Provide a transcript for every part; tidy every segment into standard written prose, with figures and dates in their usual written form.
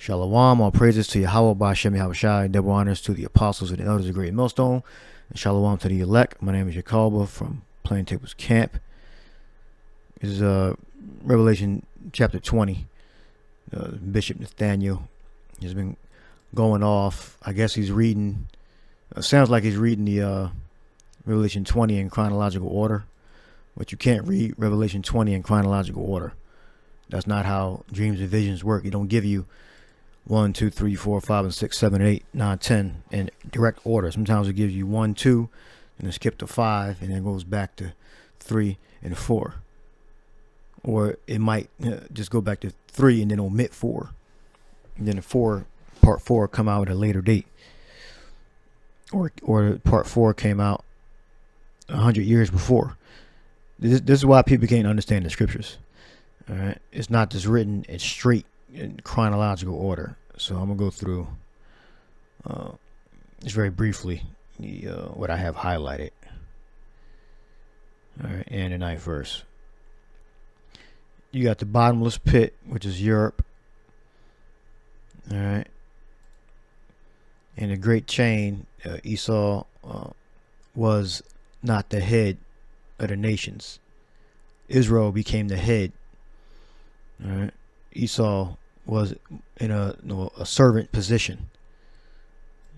Shalom, all praises to Yahweh, Ba'Shem Yahushai, double honors to the apostles and the elders of Great Millstone, and shalom to the elect. My name is Yakalba from Plain Tables Camp. This is Revelation chapter 20. Bishop Nathaniel has been going off. I guess he's reading, sounds like he's reading the Revelation 20 in chronological order, but you can't read Revelation 20 in chronological order. That's not how dreams and visions work. It don't give you 1, 2, 3, 4, 5, and 6, 7, 8, 9, 10 in direct order. Sometimes it gives you 1, 2, and then skip to 5, and then goes back to 3 and 4. Or it might just go back to 3 and then omit 4. And then part 4 come out at a later date. Or part 4 came out 100 years before. This is why people can't understand the scriptures. All right, it's not just written in straight in chronological order. So I'm gonna go through just very briefly what I have highlighted. All right, and the 9th verse. You got the bottomless pit, which is Europe. All right, and the great chain. Esau was not the head of the nations. Israel became the head. All right, Esau was in a servant position.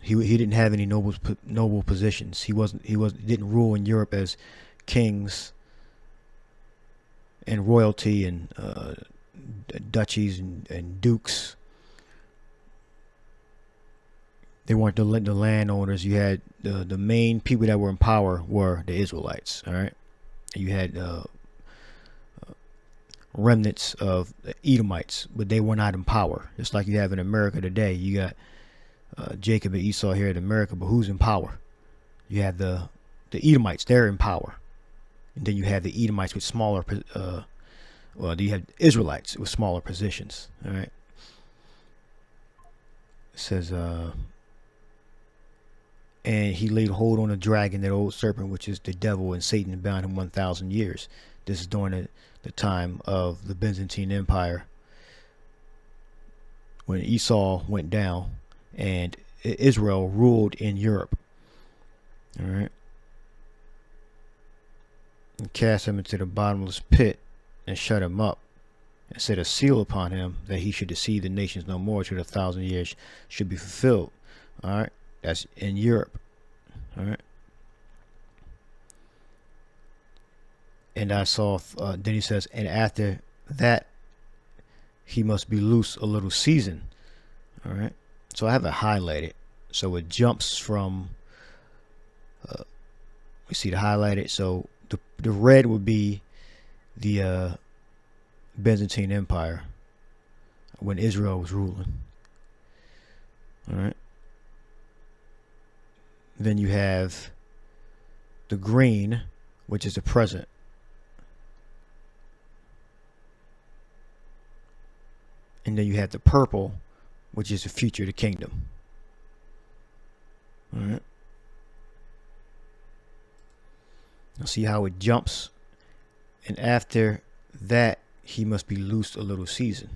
He didn't have any noble positions. He didn't rule in Europe as kings and royalty and duchies and dukes. They weren't the landowners. You had the main people that were in power were the Israelites. All right, you had remnants of the Edomites, but they were not in power. Just like you have in America today, you got Jacob and Esau here in America, but who's in power? You have the Edomites; they're in power, and then you have the Edomites with smaller. You have Israelites with smaller positions. All right. It says, and he laid hold on the dragon, that old serpent, which is the devil, and Satan, and bound him 1,000 years. This is during the time of the Byzantine Empire, when Esau went down and Israel ruled in Europe. All right. And cast him into the bottomless pit and shut him up, and set a seal upon him, that he should deceive the nations no more till the 1,000 years should be fulfilled. All right. That's in Europe. All right. And I saw, then he says, and after that, he must be loose a little season. All right. So I have it highlighted. So it jumps from, we see the highlighted. So the red would be the Byzantine Empire when Israel was ruling. All right. Then you have the green, which is the present. And then you have the purple, which is the future of the kingdom. All right. Now see how it jumps. And after that, he must be loosed a little season.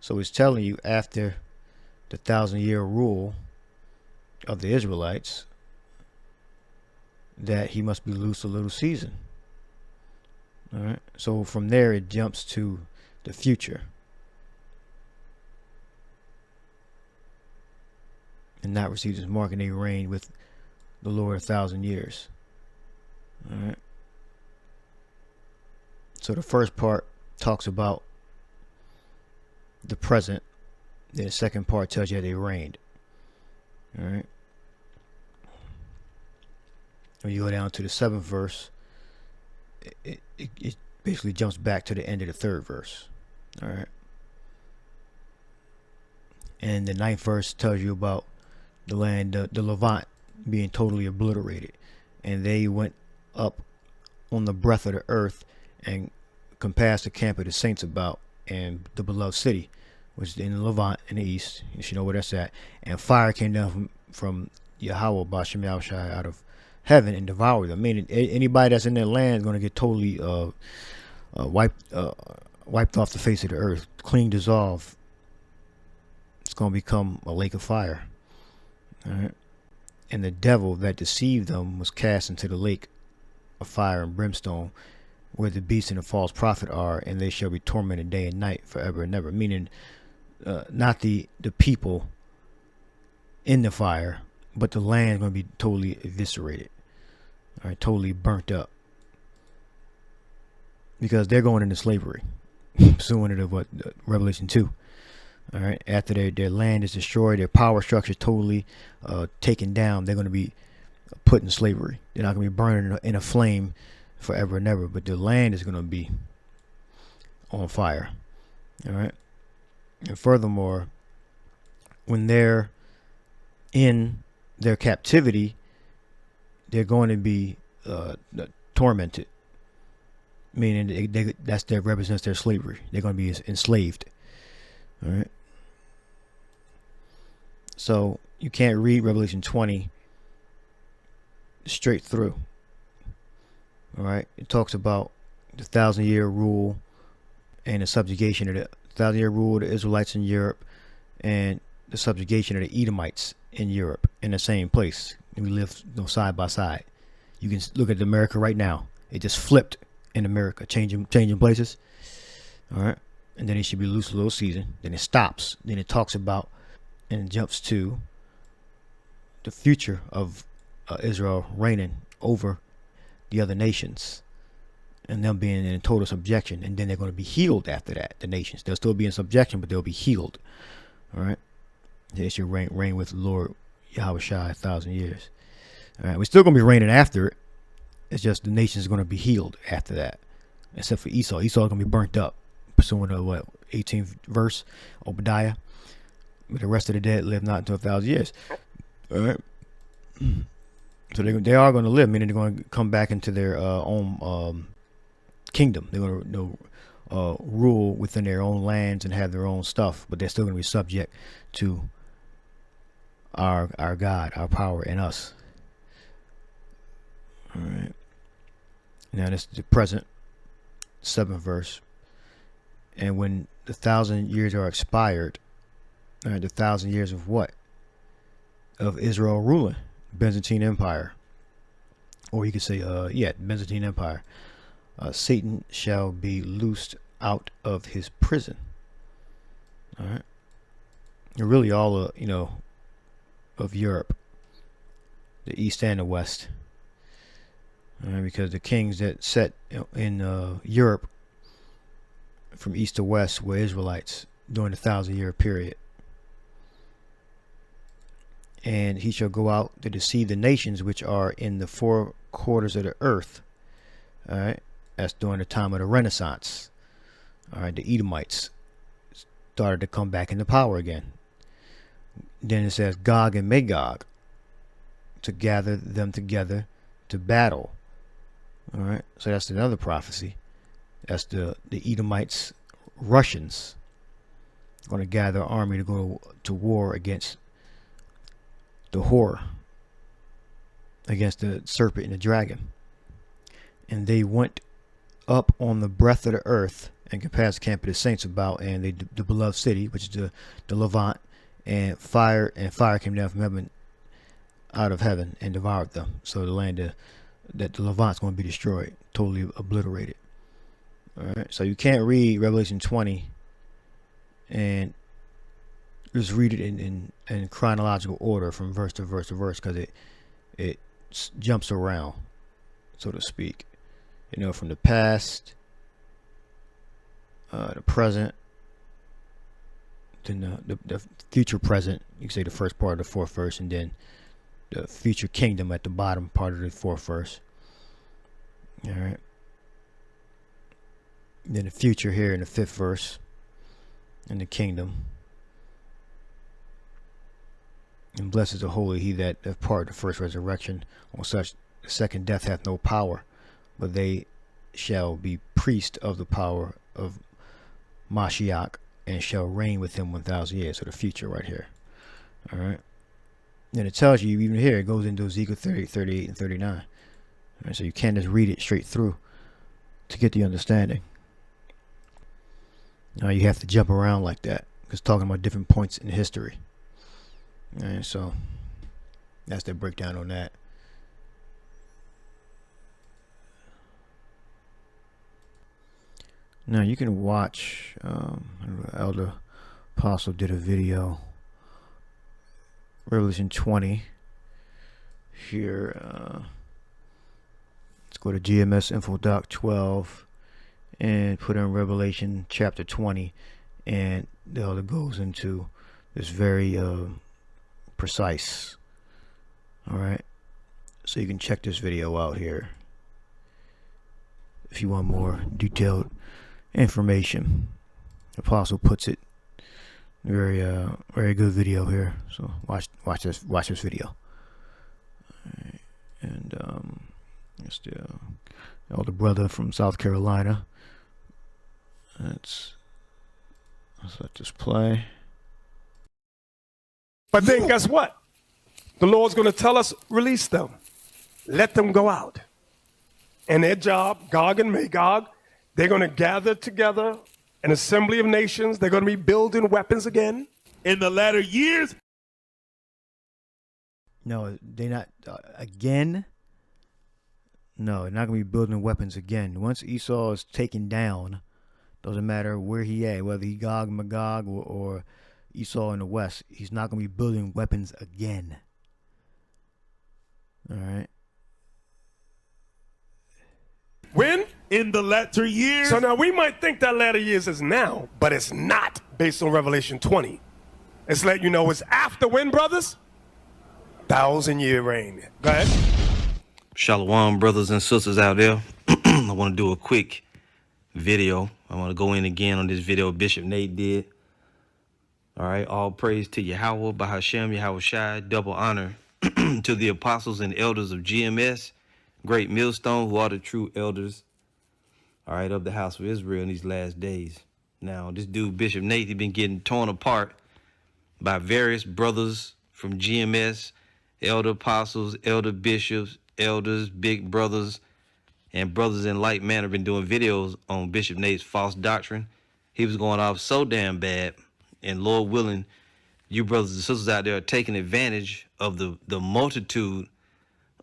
So it's telling you after the 1,000-year rule of the Israelites that he must be loosed a little season. All right. So from there it jumps to the future. And not receive his mark, and they reign with the Lord 1,000 years. All right. So the first part talks about the present. Then the second part tells you how they reigned. All right. When you go down to the 7th verse, it basically jumps back to the end of the 3rd verse. All right. And the 9th verse tells you about the land, the Levant, being totally obliterated, and they went up on the breadth of the earth and compassed the camp of the saints about, and the beloved city, which is in the Levant in the east. You should know where that's at. And fire came down from Yahweh, Ba'Shem Yahushai, out of heaven and devoured them. I mean, anybody that's in that land is going to get totally wiped off the face of the earth, clean, dissolved. It's going to become a lake of fire. All right. And the devil that deceived them was cast into the lake of fire and brimstone, where the beast and the false prophet are, and they shall be tormented day and night forever and ever. Meaning, not the people in the fire, but the land is going to be totally eviscerated. All right, totally burnt up. Because they're going into slavery. Pursuant to what Revelation 2. All right, after their land is destroyed, their power structure totally taken down, they're going to be put in slavery. They're not going to be burning in a flame forever and ever, but the land is going to be on fire. All right, and furthermore, when they're in their captivity, they're going to be tormented. Meaning that represents their slavery. They're going to be enslaved. All right. So you can't read Revelation 20 straight through. All right. It talks about the 1,000-year rule and the subjugation of the 1,000-year rule of the Israelites in Europe and the subjugation of the Edomites in Europe in the same place. And we live side by side. You can look at America right now. It just flipped in America, changing places. All right. And then it should be loose a little season. Then it stops. Then it talks about and jumps to the future of Israel reigning over the other nations and them being in total subjection. And then they're going to be healed after that, the nations. They'll still be in subjection, but they'll be healed. All right. They should reign with the Lord Yahweh Shai 1,000 years. All right. We're still going to be reigning after it. It's just the nations are going to be healed after that. Except for Esau. Esau is going to be burnt up. Pursuant to what? 18th verse, Obadiah. But the rest of the dead live not until 1,000 years. All right. So they are going to live, meaning they're going to come back into their own kingdom. They're going to rule within their own lands and have their own stuff, but they're still going to be subject to our God, our power, and us. All right. Now this is the present, 7th verse. And when the 1,000 years are expired, the 1,000 years of what? Of Israel ruling, Byzantine Empire. Or you could say, Byzantine Empire. Satan shall be loosed out of his prison. All right. And really all of Europe, the East and the West. Because the kings that set in Europe from east to west were Israelites during the 1,000-year period. And he shall go out to deceive the nations which are in the 4 quarters of the earth. All right. That's during the time of the Renaissance. All right. The Edomites started to come back into power again. Then it says Gog and Magog to gather them together to battle. All right. So that's another prophecy. That's the Edomites, Russians, going to gather an army to go to war against the whore, against the serpent and the dragon. And they went up on the breadth of the earth and compassed the camp of the saints about, and the beloved city, which is the Levant, and fire came down from heaven, out of heaven, and devoured them. So the land that the Levant's going to be destroyed, totally obliterated. All right. So you can't read Revelation 20 and just read it in chronological order from verse to verse to verse, because it jumps around, so to speak. From the past, the present, then the future present. You can say the first part of the 4th verse, and then the future kingdom at the bottom part of the 4th verse. All right. Then the future here in the 5th verse, and the kingdom. And blessed is the holy he that hath part of the first resurrection. On such the second death hath no power, but they shall be priests of the power of Mashiach, and shall reign with him 1,000 years. So the future right here. All right. And it tells you, even here, it goes into Ezekiel 30, 38, and 39. All right, so you can't just read it straight through to get the understanding. Now you have to jump around like that, It's talking about different points in history. And so that's the breakdown on that. Now you can watch, Elder Apostle did a video, Revelation 20. Here, let's go to GMS Info Doc 12 and put in Revelation chapter 20, and the elder goes into this very precise. All right, so you can check this video out here if you want more detailed information. Apostle puts it very good video here. So watch this video. Right. And it's the elder brother from South Carolina. Let's let this play. But then guess what? The Lord's going to tell us, release them. Let them go out. And their job, Gog and Magog, they're going to gather together an assembly of nations. They're going to be building weapons again. In the latter years. No, they're not. Again? No, they're not going to be building weapons again. Once Esau is taken down, doesn't matter where he at, whether he Gog, Magog, or Esau in the west, he's not going to be building weapons again. All right. When? In the latter years. So now we might think that latter years is now, but it's not based on Revelation 20. It's letting you know it's after when, brothers? 1,000-year reign. Go ahead. Shalom, brothers and sisters out there. I want to do a quick video. I want to go in again on this video Bishop Nate did. All right, all praise to Yahweh, Bahashem, Yahweh Shai, double honor to the apostles and elders of GMS, Great Millstone, who are the true elders, all right, of the house of Israel in these last days. Now, this dude, Bishop Nate, he's been getting torn apart by various brothers from GMS, elder apostles, elder bishops, elders, big brothers, and brothers in like manner been doing videos on Bishop Nate's false doctrine. He was going off so damn bad, and Lord willing, you brothers and sisters out there are taking advantage of the multitude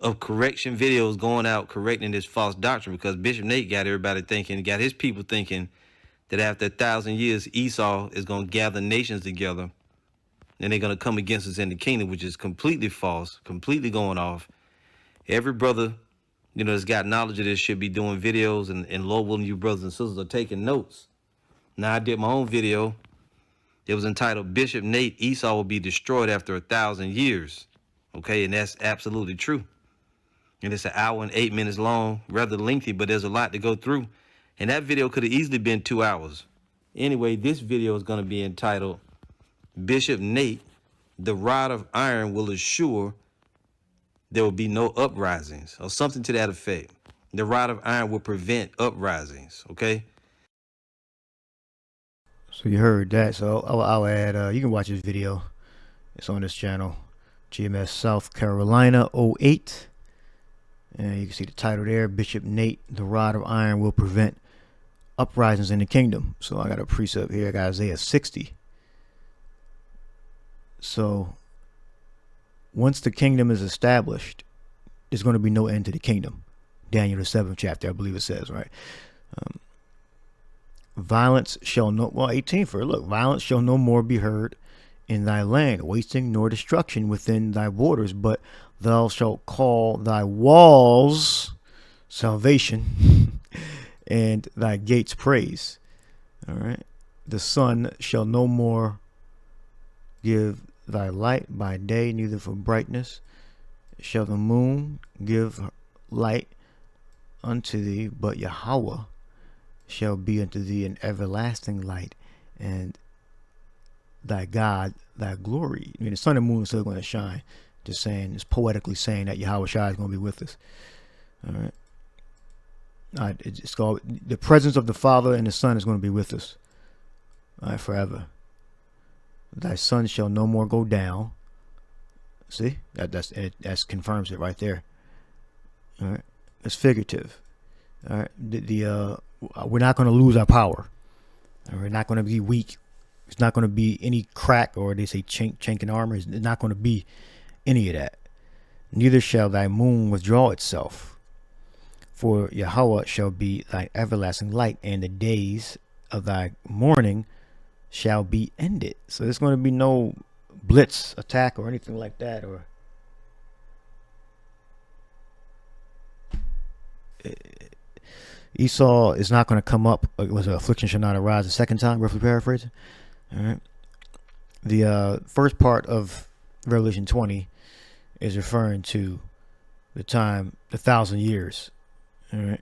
of correction videos going out correcting this false doctrine, because Bishop Nate got everybody thinking, got his people thinking that after 1,000 years, Esau is going to gather nations together and they're going to come against us in the kingdom, which is completely false, completely going off. Every brother, you know, that's got knowledge of this should be doing videos, and Lord willing, you brothers and sisters are taking notes. Now, I did my own video. It was entitled, Bishop Nate, Esau will be destroyed after 1,000 years. Okay, and that's absolutely true. And it's 1 hour and 8 minutes long, rather lengthy, but there's a lot to go through. And that video could have easily been 2 hours. Anyway, this video is going to be entitled, Bishop Nate, the rod of iron will assure there will be no uprisings, or something to that effect. The rod of iron will prevent uprisings, okay? So you heard that. So I'll add, you can watch this video. It's on this channel, GMS South Carolina 08. And you can see the title there, Bishop Nate, the rod of iron will prevent uprisings in the kingdom. So I got a precept here. I got Isaiah 60. So once the kingdom is established, there's going to be no end to the kingdom. Daniel the 7th chapter, I believe it says, right? Violence shall no, well, 18 for it. Look, violence shall no more be heard in thy land, wasting nor destruction within thy borders, but thou shalt call thy walls salvation and thy gates praise. All right. The sun shall no more give thy light by day, neither for brightness shall the moon give light unto thee, but Yahweh shall be unto thee an everlasting light, and thy God thy glory. I mean, the sun and moon are still going to shine. Just saying, it's poetically saying that Yahweh Shai is going to be with us. All right. It's called the presence of the Father and the Son is going to be with us. All right, forever. Thy sun shall no more go down. See, that confirms it right there. All right, it's figurative. All right, we're not going to lose our power. We're not going to be weak It's not going to be any crack, or they say chink in armor. It's not going to be any of that. Neither shall thy moon withdraw itself, for Yahweh shall be thy everlasting light, and the days of thy mourning shall be ended. So there's going to be no blitz attack or anything like that, or Esau is not going to come up. It was affliction shall not arise a second time, roughly paraphrasing. All right. The first part of Revelation 20 is referring to the time, the 1,000 years. All right.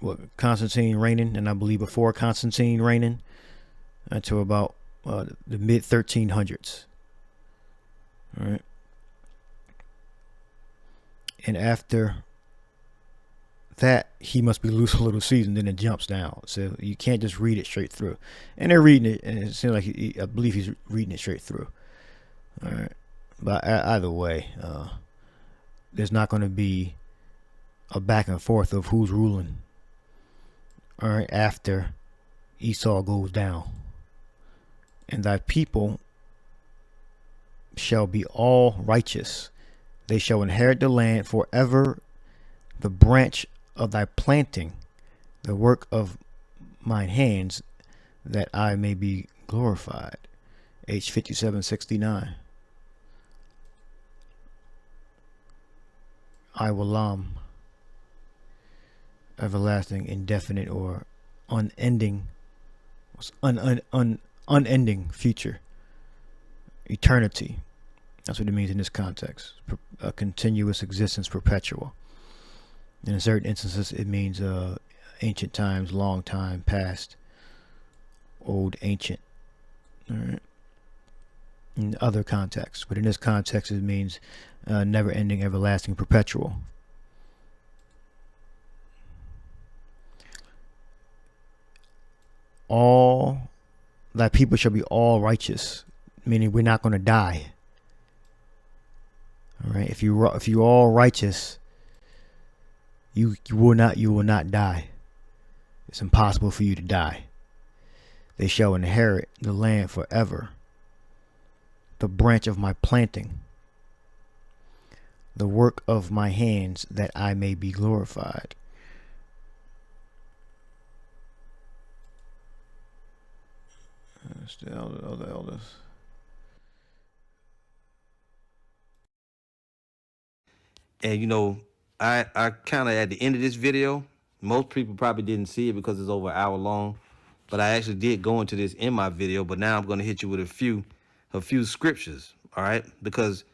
What, Constantine reigning, and I believe before Constantine reigning, until about the mid 1300s. All right. And after that, he must be loose a little season, then it jumps down. So you can't just read it straight through. And they're reading it, and it seems like I believe he's reading it straight through. All right. But either way, there's not going to be a back and forth of who's ruling. All right, after Esau goes down. And thy people shall be all righteous. They shall inherit the land forever, the branch of thy planting, the work of mine hands, that I may be glorified. H 5769. I will everlasting, indefinite, or unending, unending future, eternity. That's what it means in this context. A continuous existence, perpetual. In certain instances, it means ancient times, long time, past, old, ancient. All right. In other contexts, but in this context, it means never-ending, everlasting, perpetual. All thy people shall be all righteous, meaning we're not going to die. All right. If you all righteous, you will not die. It's impossible for you to die. They shall inherit the land forever, the branch of my planting, the work of my hands, that I may be glorified. The other elders. And you know, I kind of at the end of this video, most people probably didn't see it because it's over an hour long, but I actually did go into this in my video. But now I'm going to hit you with a few scriptures, all right? Because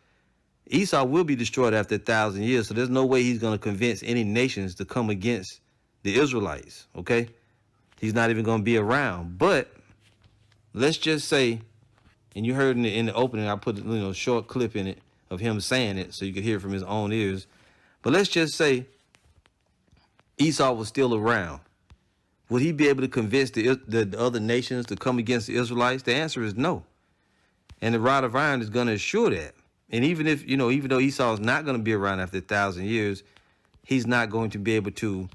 Esau will be destroyed after 1,000 years, so there's no way he's going to convince any nations to come against the Israelites, okay? He's not even going to be around. But let's just say, and you heard in the opening, I put a short clip in it of him saying it so you could hear it from his own ears. But let's just say Esau was still around. Would he be able to convince the other nations to come against the Israelites? The answer is no. And the rod of iron is going to assure that. And even though Esau is not going to be around after 1,000 years, he's not going to be able to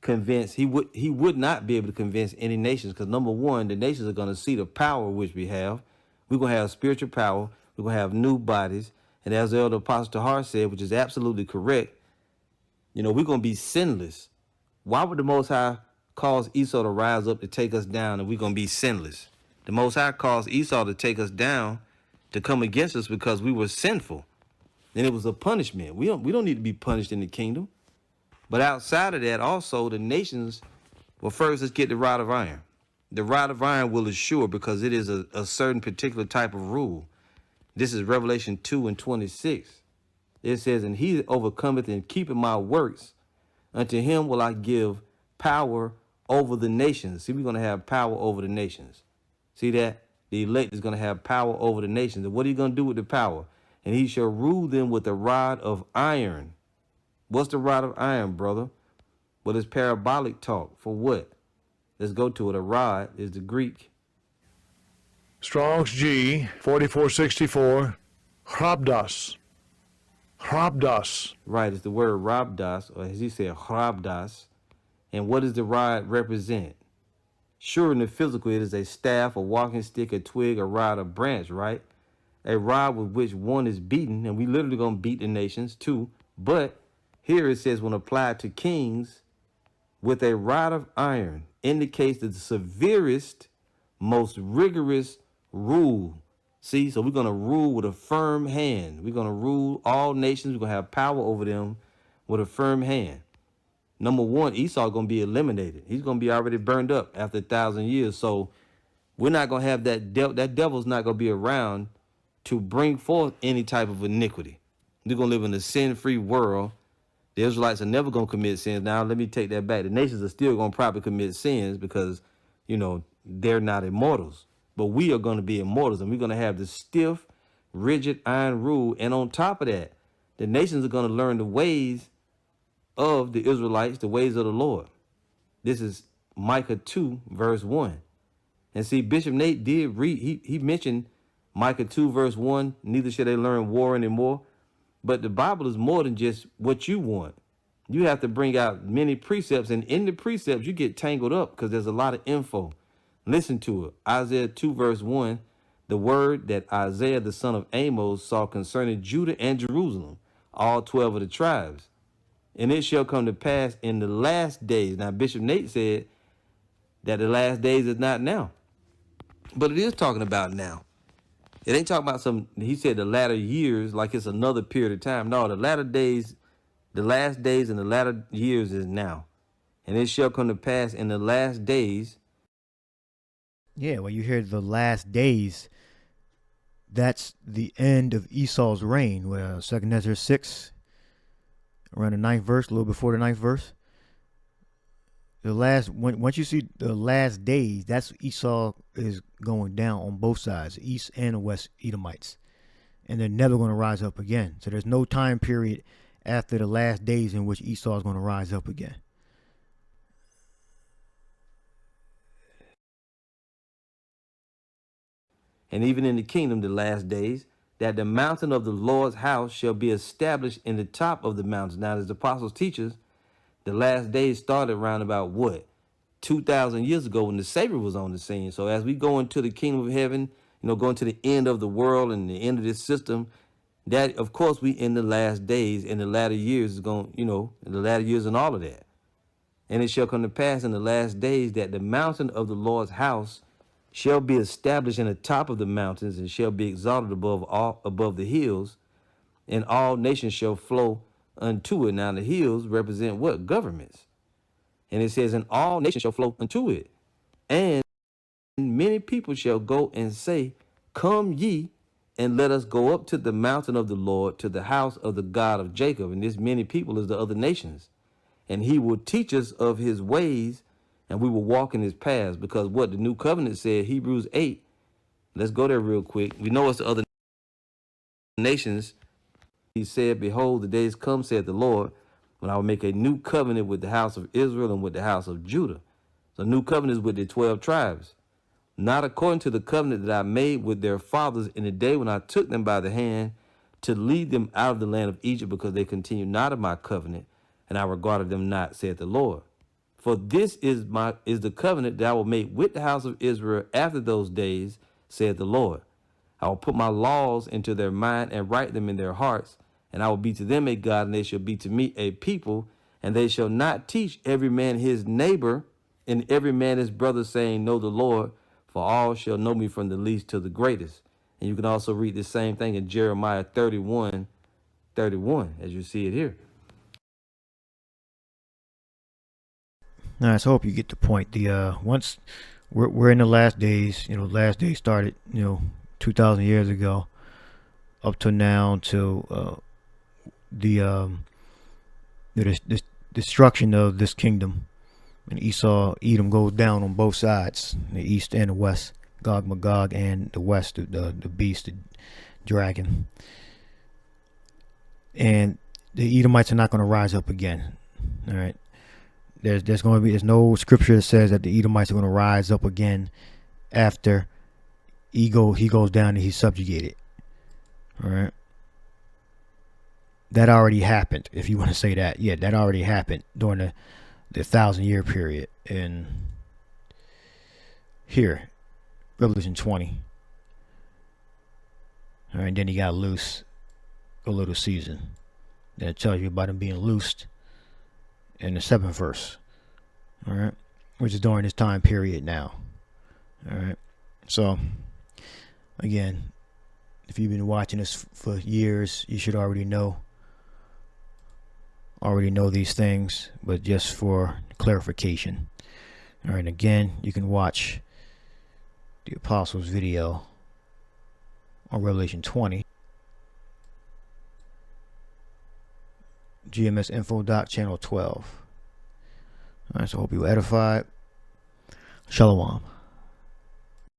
convince. He would not be able to convince any nations, because number one, the nations are going to see the power which we have. We're going to have spiritual power. We're going to have new bodies. And as the elder Apostle Tahar said, which is absolutely correct, we're going to be sinless. Why would the Most High cause Esau to rise up to take us down and we're going to be sinless? The Most High caused Esau to take us down, to come against us, because we were sinful. And it was a punishment. We don't need to be punished in the kingdom. But outside of that, also, the nations, well, first, let's get the rod of iron. The rod of iron will assure, because it is a certain particular type of rule. This is Revelation 2:26. It says, and he that overcometh and keepeth my works, unto him will I give power over the nations. See, we're going to have power over the nations. See that? The elect is going to have power over the nations. And what are you going to do with the power? And he shall rule them with a rod of iron. What's the rod of iron, brother? What is parabolic talk? For what? Let's go to it. A rod is the Greek. Strong's G, 4464, Hrabdas. Hrabdas. Right, it's the word rabdas, or as he said, hrabdas. And what does the rod represent? Sure, in the physical, it is a staff, a walking stick, a twig, a rod, a branch, right? A rod with which one is beaten, and we literally gonna beat the nations too. But here it says, when applied to kings with a rod of iron, indicates the severest, most rigorous rule. See, so we're gonna rule with a firm hand. We're gonna rule all nations. We're gonna have power over them with a firm hand. Number one, Esau gonna be eliminated. He's gonna be already burned up after 1,000 years. So we're not gonna have that that devil's not gonna be around to bring forth any type of iniquity. We're gonna live in a sin-free world. The Israelites are never gonna commit sins. Now let me take that back. The nations are still gonna probably commit sins because, you know, they're not immortals. But we are gonna be immortals, and we're gonna have the stiff, rigid iron rule. And on top of that, the nations are gonna learn the ways of the Israelites, the ways of the Lord. This is Micah 2, verse 1. And see, Bishop Nate did read, he mentioned Micah 2, verse 1, neither shall they learn war anymore. But the Bible is more than just what you want. You have to bring out many precepts, and in the precepts, you get tangled up because there's a lot of info. Listen to it. Isaiah 2, verse 1, the word that Isaiah, the son of Amos, saw concerning Judah and Jerusalem, all 12 of the tribes. And it shall come to pass in the last days. Now, Bishop Nate said that the last days is not now, but it is talking about now. It ain't talking about some, he said the latter years, like it's another period of time. No, the latter days, the last days and the latter years is now. And it shall come to pass in the last days. Yeah, when you hear the last days, that's the end of Esau's reign. Where 2 Ezra 6, around the 9th verse, a little before the 9th verse. The last, once you see the last days, that's Esau is going down on both sides, the east and the west Edomites. And they're never going to rise up again. So there's no time period after the last days in which Esau is going to rise up again. And even in the kingdom, the last days, that the mountain of the Lord's house shall be established in the top of the mountains. Now, as the apostles teach us, the last days started around about what? 2,000 years ago when the Savior was on the scene. So as we go into the kingdom of heaven, you know, going to the end of the world and the end of this system, that, of course, we in the last days, in the latter years is going, you know, in the latter years and all of that. And it shall come to pass in the last days that the mountain of the Lord's house shall be established in the top of the mountains and shall be exalted above the hills, and all nations shall flow unto it. Now the hills represent what? Governments. And it says, and all nations shall flow unto it. And many people shall go and say, come ye, and let us go up to the mountain of the Lord, to the house of the God of Jacob. And this many people is the other nations. And he will teach us of his ways, and we will walk in his paths. Because what the new covenant said, Hebrews 8, let's go there real quick. We know it's the other nations. He said, behold, the days come, said the Lord, when I will make a new covenant with the house of Israel and with the house of Judah. So new covenant is with the 12 tribes, not according to the covenant that I made with their fathers in the day when I took them by the hand to lead them out of the land of Egypt, because they continued not of my covenant, and I regarded them not, said the Lord. For this is the covenant that I will make with the house of Israel after those days, said the Lord. I will put my laws into their mind and write them in their hearts, and I will be to them a God, and they shall be to me a people, and they shall not teach every man his neighbor and every man his brother, saying, know the Lord, for all shall know me from the least to the greatest. And you can also read the same thing in Jeremiah 31:31, as you see it here. All right, so I hope you get the point. The once we're in the last days, you know, last days started, you know, 2,000 years ago, up to now, to the destruction of this kingdom, and Esau, Edom goes down on both sides, the east and the west, Gog Magog, and the west, the beast, the dragon, and the Edomites are not going to rise up again. All right. There's no scripture that says that the Edomites are going to rise up again after he goes down and he's subjugated. All right. That already happened, if you want to say that. Yeah, that already happened during the 1,000-year period. And here, Revelation 20. All right, then he got loose a little season. Then it tells you about him being loosed in the 7th verse. All right, which is during this time period now. All right, so again, if you've been watching this for years, you should already know these things, but just for clarification. All right, again, you can watch the Apostles video on Revelation 20. GMS Info Doc Channel 12. All right, so I hope you were edified. Shalom.